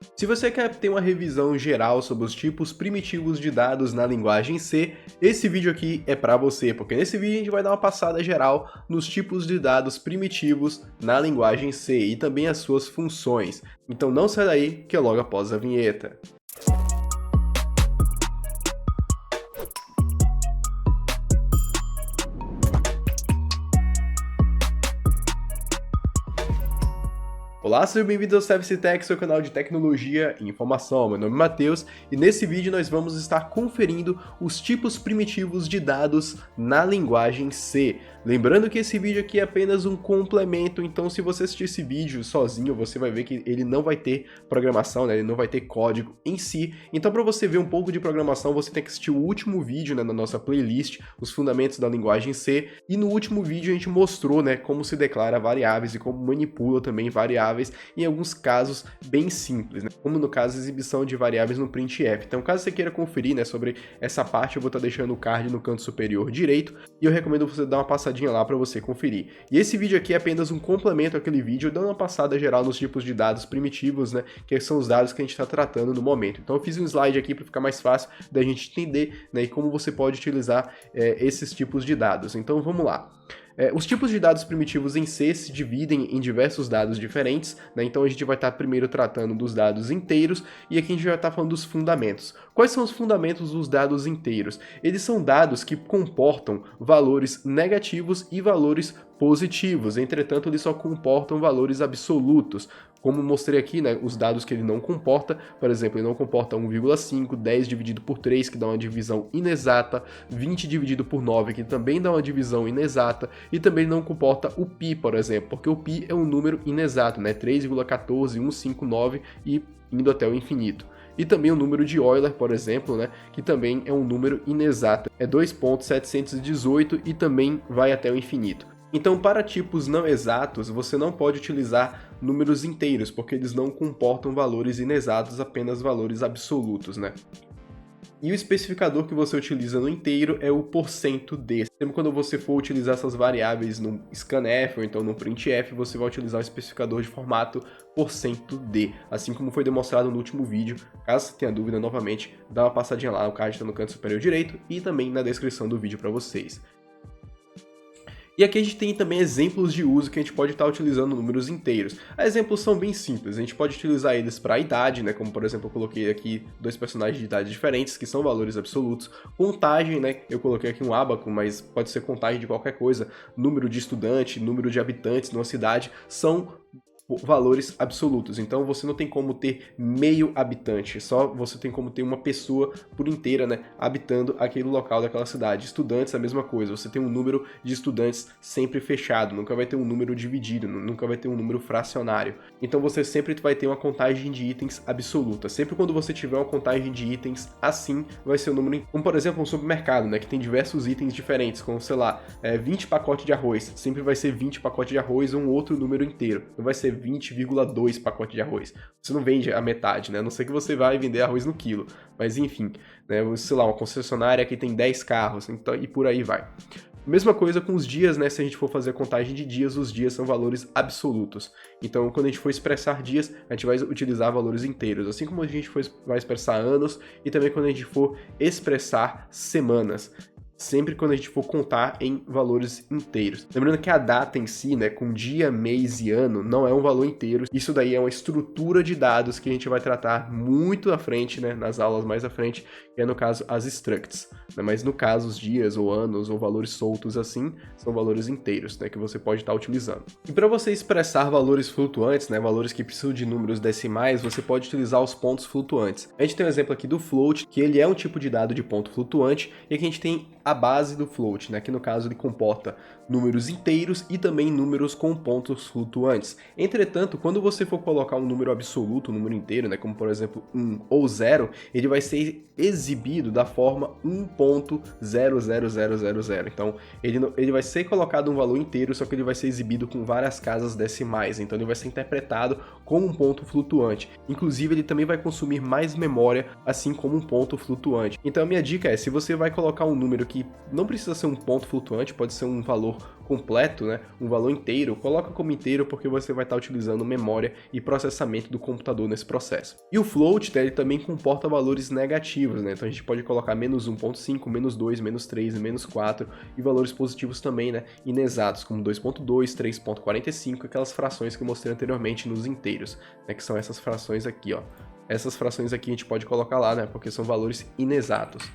Se você quer ter uma revisão geral sobre os tipos primitivos de dados na linguagem C, esse vídeo aqui é para você, porque nesse vídeo a gente vai dar uma passada geral nos tipos de dados primitivos na linguagem C e também as suas funções. Então não sai daí que é logo após a vinheta. Olá, seja bem-vindo ao Service Tech, seu canal de tecnologia e informação. Meu nome é Matheus e nesse vídeo nós vamos estar conferindo os tipos primitivos de dados na linguagem C. Lembrando que esse vídeo aqui é apenas um complemento, então se você assistir esse vídeo sozinho, você vai ver que ele não vai ter programação, né? Ele não vai ter código em si. Então para você ver um pouco de programação, você tem que assistir o último vídeo, né, na nossa playlist, os fundamentos da linguagem C. E no último vídeo a gente mostrou, né, como se declara variáveis e como manipula também variáveis em alguns casos bem simples, né? Como no caso a exibição de variáveis no printf. Então caso você queira conferir, né, sobre essa parte, eu vou estar deixando o card no canto superior direito e eu recomendo você dar uma passadinha lá para você conferir. E esse vídeo aqui é apenas um complemento àquele vídeo, dando uma passada geral nos tipos de dados primitivos, né, que são os dados que a gente está tratando no momento. Então eu fiz um slide aqui para ficar mais fácil da gente entender, né, e como você pode utilizar esses tipos de dados. Então vamos lá. Os tipos de dados primitivos em C se dividem em diversos dados diferentes, né? Então a gente vai estar primeiro tratando dos dados inteiros e aqui a gente vai estar falando dos fundamentos. Quais são os fundamentos dos dados inteiros? Eles são dados que comportam valores negativos e valores positivos, entretanto eles só comportam valores absolutos. Como mostrei aqui, né, os dados que ele não comporta, por exemplo, ele não comporta 1,5, 10 dividido por 3, que dá uma divisão inexata, 20 dividido por 9, que também dá uma divisão inexata, e também não comporta o π, por exemplo, porque o π é um número inexato, né, 3,14159 e indo até o infinito. E também o número de Euler, por exemplo, né, que também é um número inexato, é 2.718 e também vai até o infinito. Então, para tipos não exatos, você não pode utilizar números inteiros, porque eles não comportam valores inexatos, apenas valores absolutos, né? E o especificador que você utiliza no inteiro é o %d. Sempre quando você for utilizar essas variáveis no scanf ou então no printf, você vai utilizar o especificador de formato %d, assim como foi demonstrado no último vídeo. Caso você tenha dúvida, novamente, dá uma passadinha lá, o card está no canto superior direito e também na descrição do vídeo para vocês. E aqui a gente tem também exemplos de uso que a gente pode estar utilizando números inteiros. Exemplos são bem simples, a gente pode utilizar eles para a idade, né? Como por exemplo eu coloquei aqui dois personagens de idades diferentes, que são valores absolutos. Contagem, né? Eu coloquei aqui um ábaco, mas pode ser contagem de qualquer coisa. Número de estudante, número de habitantes numa cidade, são valores absolutos, então você não tem como ter meio habitante, só você tem como ter uma pessoa por inteira, né, habitando aquele local daquela cidade. Estudantes, a mesma coisa, você tem um número de estudantes sempre fechado, nunca vai ter um número dividido, nunca vai ter um número fracionário. Então você sempre vai ter uma contagem de itens absoluta. Sempre quando você tiver uma contagem de itens assim, vai ser um número, como por exemplo um supermercado, né, que tem diversos itens diferentes, como sei lá, 20 pacotes de arroz, sempre vai ser 20 pacotes de arroz ou um outro número inteiro, não vai ser 20,2 pacotes de arroz. Você não vende a metade, né? A não ser que você vai vender arroz no quilo. Mas enfim, né? Sei lá, uma concessionária que tem 10 carros, então, e por aí vai. Mesma coisa com os dias, né? Se a gente for fazer a contagem de dias, os dias são valores absolutos. Então, quando a gente for expressar dias, a gente vai utilizar valores inteiros. Assim como a gente vai expressar anos e também quando a gente for expressar semanas. Sempre quando a gente for contar em valores inteiros. Lembrando que a data em si, né, com dia, mês e ano, não é um valor inteiro. Isso daí é uma estrutura de dados que a gente vai tratar muito à frente, né, nas aulas mais à frente, que é no caso as structs. Né, mas no caso os dias ou anos ou valores soltos assim, são valores inteiros, né, que você pode estar utilizando. E para você expressar valores flutuantes, né, valores que precisam de números decimais, você pode utilizar os pontos flutuantes. A gente tem um exemplo aqui do float, que ele é um tipo de dado de ponto flutuante, e aqui a gente tem a base do float, né, que no caso ele comporta números inteiros e também números com pontos flutuantes. Entretanto, quando você for colocar um número absoluto, um número inteiro, né, como por exemplo 1 ou 0, ele vai ser exibido da forma 1.00000. Então, ele vai ser colocado um valor inteiro, só que ele vai ser exibido com várias casas decimais. Então, ele vai ser interpretado como um ponto flutuante. Inclusive, ele também vai consumir mais memória, assim como um ponto flutuante. Então, a minha dica é, se você vai colocar um número que que não precisa ser um ponto flutuante, pode ser um valor completo, né, um valor inteiro, coloca como inteiro porque você vai estar utilizando memória e processamento do computador nesse processo. E o float, né, ele também comporta valores negativos, né, então a gente pode colocar menos 1.5, menos 2, menos 3 e menos 4, e valores positivos também, né, inexatos, como 2.2, 3.45, aquelas frações que eu mostrei anteriormente nos inteiros, né, que são essas frações aqui, ó. Essas frações aqui a gente pode colocar lá, né, porque são valores inexatos.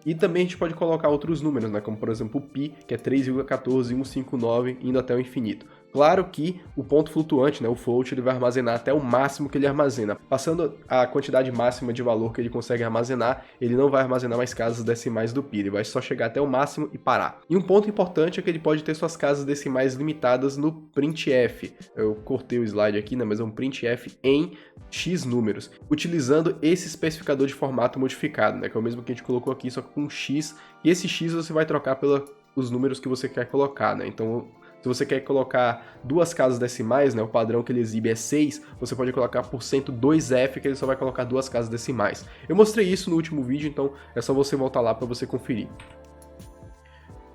E também a gente pode colocar outros números, né, como por exemplo o π, que é 3,14159, indo até o infinito. Claro que o ponto flutuante, né, o float, ele vai armazenar até o máximo que ele armazena. Passando a quantidade máxima de valor que ele consegue armazenar, ele não vai armazenar mais casas decimais do π, ele vai só chegar até o máximo e parar. E um ponto importante é que ele pode ter suas casas decimais limitadas no printf. Eu cortei o slide aqui, né, mas é um printf em x números, utilizando esse especificador de formato modificado, né, que é o mesmo que a gente colocou aqui, só que com x, e esse x você vai trocar pelos números que você quer colocar, né, então se você quer colocar duas casas decimais, né, o padrão que ele exibe é 6, você pode colocar %2f, que ele só vai colocar duas casas decimais. Eu mostrei isso no último vídeo, então é só você voltar lá para você conferir.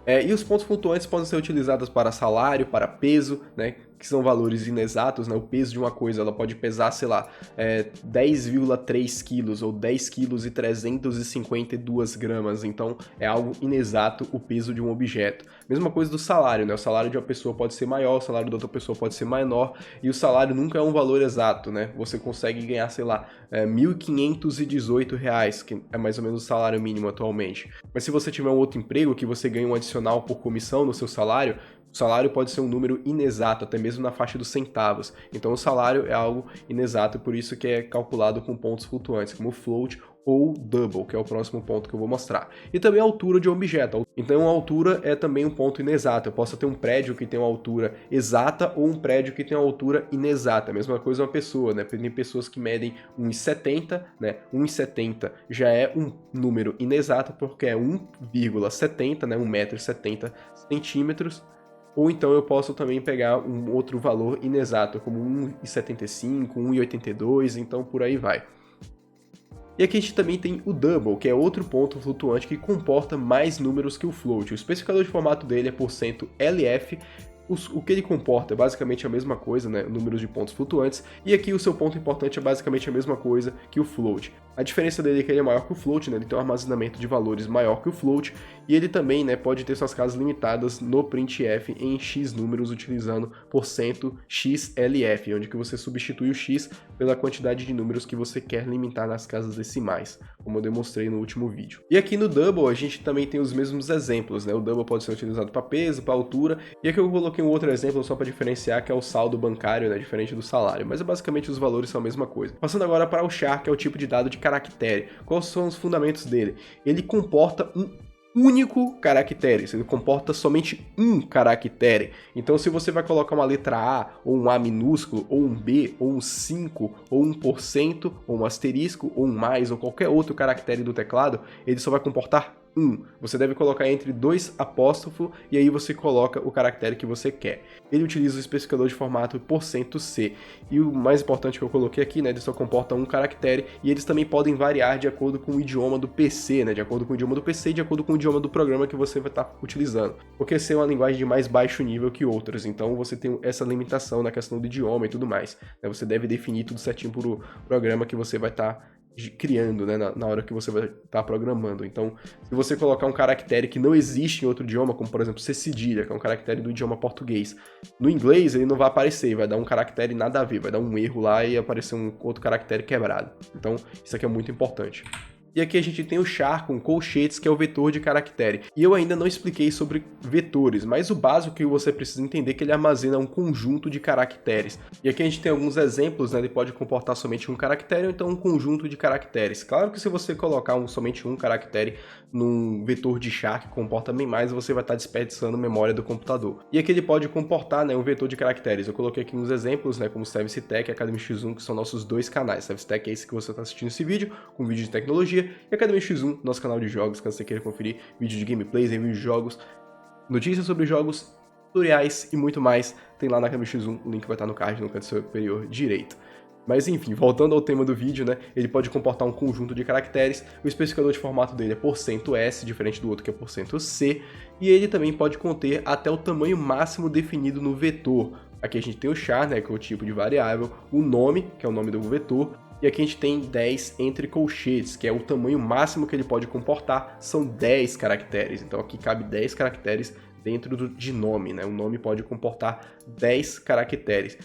E os pontos flutuantes podem ser utilizados para salário, para peso, né, que são valores inexatos, né, o peso de uma coisa ela pode pesar, sei lá, 10,3 quilos ou 10 quilos e 352 gramas, então é algo inexato o peso de um objeto. Mesma coisa do salário, né, o salário de uma pessoa pode ser maior, o salário de outra pessoa pode ser menor, e o salário nunca é um valor exato, né, você consegue ganhar, sei lá, R$ 1.518, que é mais ou menos o salário mínimo atualmente. Mas se você tiver um outro emprego que você ganha um adicional por comissão no seu salário, o salário pode ser um número inexato, até mesmo na faixa dos centavos. Então o salário é algo inexato, por isso que é calculado com pontos flutuantes, como o float ou double, que é o próximo ponto que eu vou mostrar. E também a altura de um objeto. Então a altura é também um ponto inexato. Eu posso ter um prédio que tem uma altura exata ou um prédio que tem uma altura inexata. A mesma coisa uma pessoa, né? Tem pessoas que medem 1,70, né? 1,70 já é um número inexato porque é 1,70, né? 1,70 m. Ou então eu posso também pegar um outro valor inexato, como 1,75, 1,82, então por aí vai. E aqui a gente também tem o double, que é outro ponto flutuante que comporta mais números que o float. O especificador de formato dele é %LF, o que ele comporta é basicamente a mesma coisa, né, números de pontos flutuantes, e aqui o seu ponto importante é basicamente a mesma coisa que o float. A diferença dele é que ele é maior que o float, né, ele tem um armazenamento de valores maior que o float, e ele também, né, pode ter suas casas limitadas no printf em x números utilizando %XLF, onde que você substitui o x pela quantidade de números que você quer limitar nas casas decimais, como eu demonstrei no último vídeo. E aqui no double a gente também tem os mesmos exemplos, né, o double pode ser utilizado para peso, para altura, e aqui eu coloquei um outro exemplo só para diferenciar, que é o saldo bancário, né, diferente do salário, mas basicamente os valores são a mesma coisa. Passando agora para o char, que é o tipo de dado de caractere. Quais são os fundamentos dele? Ele comporta um único caractere, ele comporta somente um caractere. Então se você vai colocar uma letra A, ou um A minúsculo, ou um B, ou um 5, ou 1%, ou um asterisco, ou um mais, ou qualquer outro caractere do teclado, ele só vai comportar 1. Você deve colocar entre 2 apóstrofos e aí você coloca o caractere que você quer. Ele utiliza o especificador de formato %C. E o mais importante que eu coloquei aqui, né, ele só comporta um caractere e eles também podem variar de acordo com o idioma do PC, né, de acordo com o idioma do PC e de acordo com o idioma do programa que você vai estar utilizando. Porque C é uma linguagem de mais baixo nível que outras, então você tem essa limitação na questão do idioma e tudo mais, né, você deve definir tudo certinho para o programa que você vai estar criando, né, na hora que você vai estar programando. Então, se você colocar um caractere que não existe em outro idioma, como por exemplo C cedilha, que é um caractere do idioma português, no inglês ele não vai aparecer, vai dar um caractere nada a ver, vai dar um erro lá e aparecer um outro caractere quebrado. Então, isso aqui é muito importante. E aqui a gente tem o char com colchetes, que é o vetor de caractere. E eu ainda não expliquei sobre vetores, mas o básico que você precisa entender é que ele armazena um conjunto de caracteres. E aqui a gente tem alguns exemplos, né? Ele pode comportar somente um caractere ou então um conjunto de caracteres. Claro que se você colocar somente um caractere num vetor de char que comporta bem mais, você vai estar desperdiçando memória do computador. E aqui ele pode comportar, né, um vetor de caracteres. Eu coloquei aqui uns exemplos, né, como o Service Tech e Academy X1, que são nossos dois canais. Service Tech é esse que você está assistindo esse vídeo, com vídeo de tecnologia, e Academy X1, nosso canal de jogos, caso você queira conferir vídeo de gameplays, review de jogos, notícias sobre jogos, tutoriais e muito mais, tem lá na Academy X1, o link vai estar no card no canto superior direito. Mas enfim, voltando ao tema do vídeo, né, ele pode comportar um conjunto de caracteres, o especificador de formato dele é %s, diferente do outro que é %c, e ele também pode conter até o tamanho máximo definido no vetor. Aqui a gente tem o char, né, que é o tipo de variável, o nome, que é o nome do vetor, e aqui a gente tem 10 entre colchetes, que é o tamanho máximo que ele pode comportar, são 10 caracteres, então aqui cabe 10 caracteres dentro de nome, né, o nome pode comportar 10 caracteres.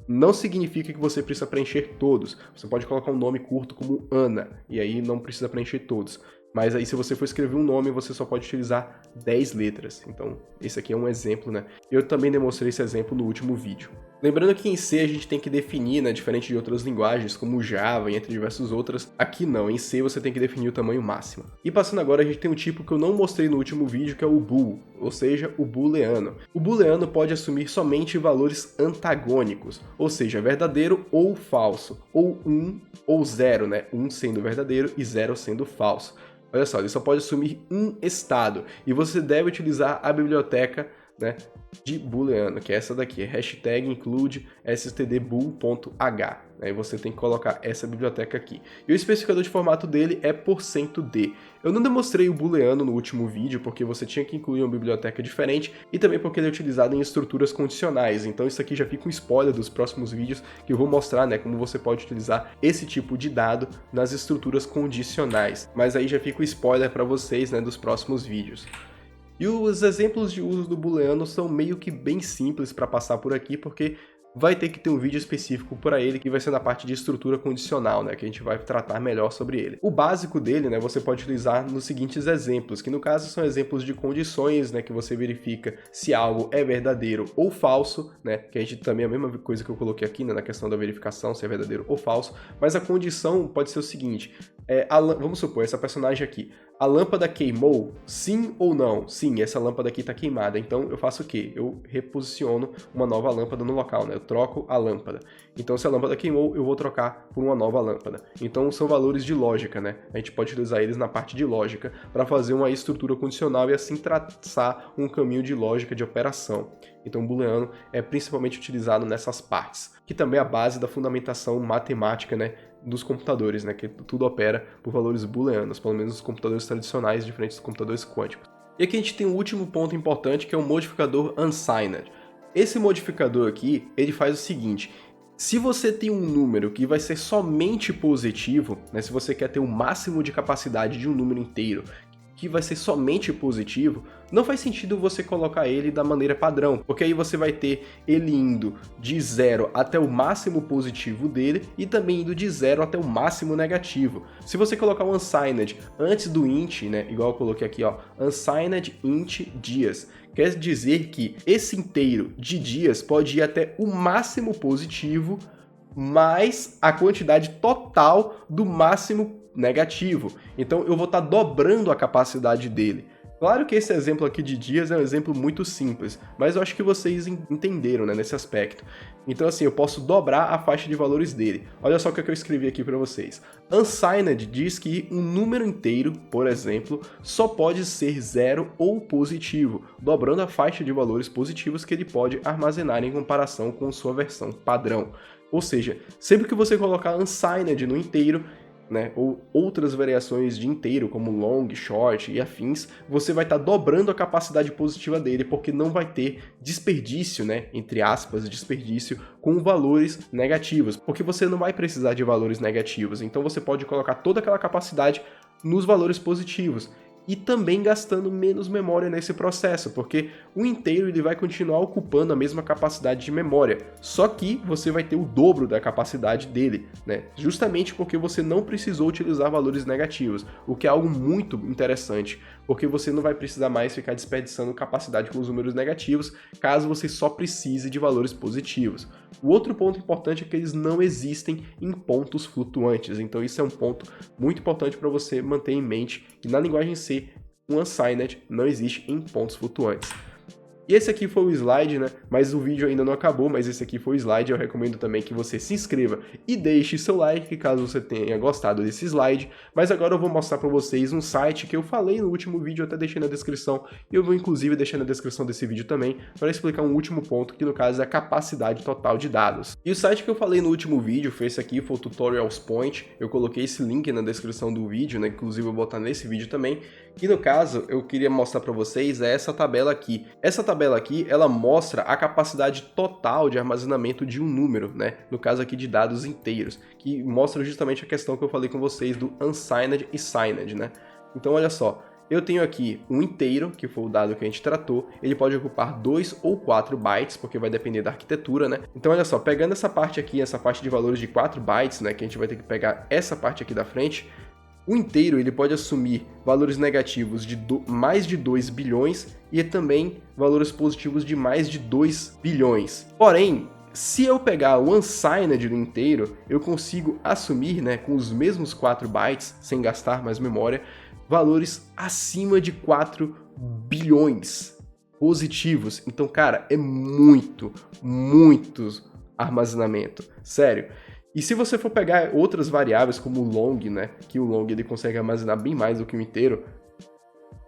Não significa que você precisa preencher todos. Você pode colocar um nome curto como Ana, e aí não precisa preencher todos. Mas aí se você for escrever um nome, você só pode utilizar 10 letras. Então, esse aqui é um exemplo, né? Eu também demonstrei esse exemplo no último vídeo. Lembrando que em C a gente tem que definir, né, diferente de outras linguagens, como Java e entre diversas outras, aqui não, em C você tem que definir o tamanho máximo. E passando agora, a gente tem um tipo que eu não mostrei no último vídeo, que é o bool, ou seja, o booleano. O booleano pode assumir somente valores antagônicos, ou seja, verdadeiro ou falso, ou 1 ou 0, né, 1 sendo verdadeiro e 0 sendo falso. Olha só, ele só pode assumir um estado, e você deve utilizar a biblioteca, né, de booleano, que é essa daqui, hashtag include stdbool.h, né, e você tem que colocar essa biblioteca aqui. E o especificador de formato dele é %d. Eu não demonstrei o booleano no último vídeo, porque você tinha que incluir uma biblioteca diferente, e também porque ele é utilizado em estruturas condicionais, então isso aqui já fica um spoiler dos próximos vídeos, que eu vou mostrar, né, como você pode utilizar esse tipo de dado nas estruturas condicionais. Mas aí já fica o spoiler para vocês, né, dos próximos vídeos. E os exemplos de uso do booleano são meio que bem simples para passar por aqui, porque vai ter que ter um vídeo específico para ele, que vai ser na parte de estrutura condicional, né, que a gente vai tratar melhor sobre ele. O básico dele, né, você pode utilizar nos seguintes exemplos, que no caso são exemplos de condições, né, que você verifica se algo é verdadeiro ou falso, né, que a gente também é a mesma coisa que eu coloquei aqui, né, na questão da verificação, se é verdadeiro ou falso, mas a condição pode ser o seguinte, vamos supor, essa personagem aqui, a lâmpada queimou? Sim ou não? Sim, essa lâmpada aqui está queimada. Então eu faço o quê? Eu reposiciono uma nova lâmpada no local, né? Eu troco a lâmpada. Então se a lâmpada queimou, eu vou trocar por uma nova lâmpada. Então são valores de lógica, né? A gente pode utilizar eles na parte de lógica para fazer uma estrutura condicional e assim traçar um caminho de lógica de operação. Então o booleano é principalmente utilizado nessas partes, que também é a base da fundamentação matemática, né, dos computadores, né, que tudo opera por valores booleanos, pelo menos os computadores tradicionais, diferentes dos computadores quânticos. E aqui a gente tem um último ponto importante, que é o modificador unsigned. Esse modificador aqui, ele faz o seguinte: se você tem um número que vai ser somente positivo, né, se você quer ter o máximo de capacidade de um número inteiro, que vai ser somente positivo, não faz sentido você colocar ele da maneira padrão, porque aí você vai ter ele indo de 0 até o máximo positivo dele e também indo de 0 até o máximo negativo. Se você colocar o unsigned antes do int, né, igual eu coloquei aqui, ó, unsigned int dias, quer dizer que esse inteiro de dias pode ir até o máximo positivo mais a quantidade total do máximo negativo. Então eu vou estar dobrando a capacidade dele. Claro que esse exemplo aqui de dias é um exemplo muito simples, mas eu acho que vocês entenderam, né, nesse aspecto. Então assim, eu posso dobrar a faixa de valores dele. Olha só o que eu escrevi aqui para vocês. Unsigned diz que um número inteiro, por exemplo, só pode ser 0 ou positivo, dobrando a faixa de valores positivos que ele pode armazenar em comparação com sua versão padrão. Ou seja, sempre que você colocar unsigned no inteiro, né, ou outras variações de inteiro, como long, short e afins, você vai estar dobrando a capacidade positiva dele, porque não vai ter desperdício, né, entre aspas, desperdício com valores negativos, porque você não vai precisar de valores negativos, então você pode colocar toda aquela capacidade nos valores positivos. E também gastando menos memória nesse processo, porque o inteiro ele vai continuar ocupando a mesma capacidade de memória, só que você vai ter o dobro da capacidade dele, né? Justamente porque você não precisou utilizar valores negativos, o que é algo muito interessante, porque você não vai precisar mais ficar desperdiçando capacidade com os números negativos, caso você só precise de valores positivos. O outro ponto importante é que eles não existem em pontos flutuantes, então isso é um ponto muito importante para você manter em mente, que na linguagem C, o unsigned não existe em pontos flutuantes. E esse aqui foi o slide, né? Mas o vídeo ainda não acabou, mas esse aqui foi o slide. Eu recomendo também que você se inscreva e deixe seu like, caso você tenha gostado desse slide. Mas agora eu vou mostrar para vocês um site que eu falei no último vídeo, eu até deixei na descrição. E eu vou inclusive deixar na descrição desse vídeo também, para explicar um último ponto, que no caso é a capacidade total de dados. E o site que eu falei no último vídeo foi esse aqui, foi o Tutorials Point. Eu coloquei esse link na descrição do vídeo, né? Inclusive eu vou botar nesse vídeo também. E no caso, eu queria mostrar para vocês essa tabela aqui. Essa tabela aqui, ela mostra a capacidade total de armazenamento de um número, né? No caso aqui de dados inteiros, que mostra justamente a questão que eu falei com vocês do unsigned e signed, né? Então olha só, eu tenho aqui um inteiro, que foi o dado que a gente tratou, ele pode ocupar 2 ou 4 bytes, porque vai depender da arquitetura, né? Então olha só, pegando essa parte aqui, essa parte de valores de 4 bytes, né, que a gente vai ter que pegar essa parte aqui da frente, o inteiro ele pode assumir valores negativos de mais de 2 bilhões e também valores positivos de mais de 2 bilhões. Porém, se eu pegar o unsigned do inteiro, eu consigo assumir, né, com os mesmos 4 bytes, sem gastar mais memória, valores acima de 4 bilhões positivos. Então, cara, é muito armazenamento. Sério. E se você for pegar outras variáveis como o long, né, que o long ele consegue armazenar bem mais do que o inteiro,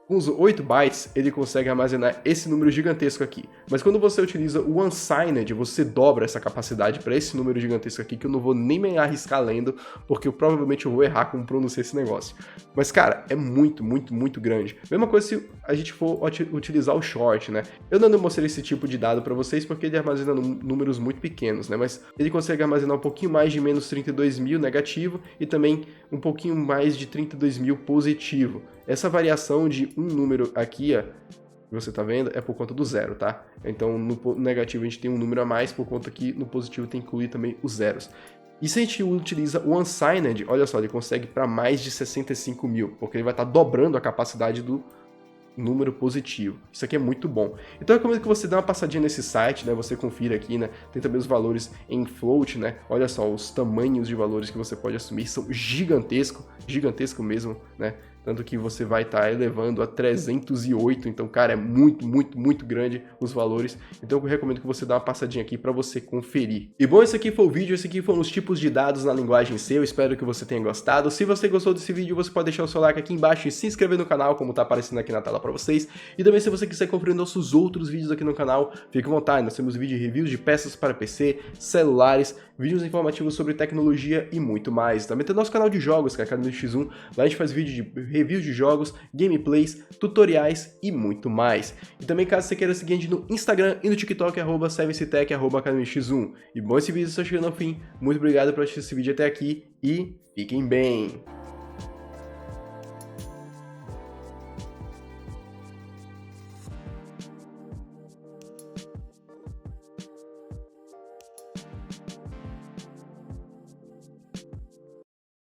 com os 8 bytes ele consegue armazenar esse número gigantesco aqui. Mas quando você utiliza o unsigned, você dobra essa capacidade para esse número gigantesco aqui, que eu não vou nem me arriscar lendo, porque eu provavelmente vou errar como pronunciar esse negócio. Mas, cara, é muito grande. Mesma coisa se a gente for utilizar o short, né? Eu não mostrei esse tipo de dado para vocês porque ele armazena números muito pequenos, né? Mas ele consegue armazenar um pouquinho mais de menos 32 mil negativo e também um pouquinho mais de 32 mil positivo. Essa variação de um número aqui, ó, que você tá vendo, é por conta do zero, tá? Então no negativo a gente tem um número a mais, por conta que no positivo tem que incluir também os zeros. E se a gente utiliza o unsigned, olha só, ele consegue para mais de 65 mil, porque ele vai estar dobrando a capacidade do número positivo. Isso aqui é muito bom. Então eu recomendo que você dê uma passadinha nesse site, né? Você confira aqui, né? Tem também os valores em float, né? Olha só, os tamanhos de valores que você pode assumir são gigantesco mesmo, né? Tanto que você vai estar elevando a 308, então, cara, é muito grande os valores. Então eu recomendo que você dê uma passadinha aqui para você conferir. E bom, esse aqui foi o vídeo, esse aqui foram os tipos de dados na linguagem C, eu espero que você tenha gostado. Se você gostou desse vídeo, você pode deixar o seu like aqui embaixo e se inscrever no canal, como tá aparecendo aqui na tela para vocês. E também se você quiser conferir nossos outros vídeos aqui no canal, fique à vontade, nós temos vídeo de reviews de peças para PC, celulares, vídeos informativos sobre tecnologia e muito mais. Também tem nosso canal de jogos, que é a Academia X1, lá a gente faz vídeo de reviews de jogos, gameplays, tutoriais e muito mais. E também caso você queira seguir a gente no Instagram e no TikTok, @ServiceTech, Academia X1. E bom, esse vídeo está chegando ao fim. Muito obrigado por assistir esse vídeo até aqui e fiquem bem!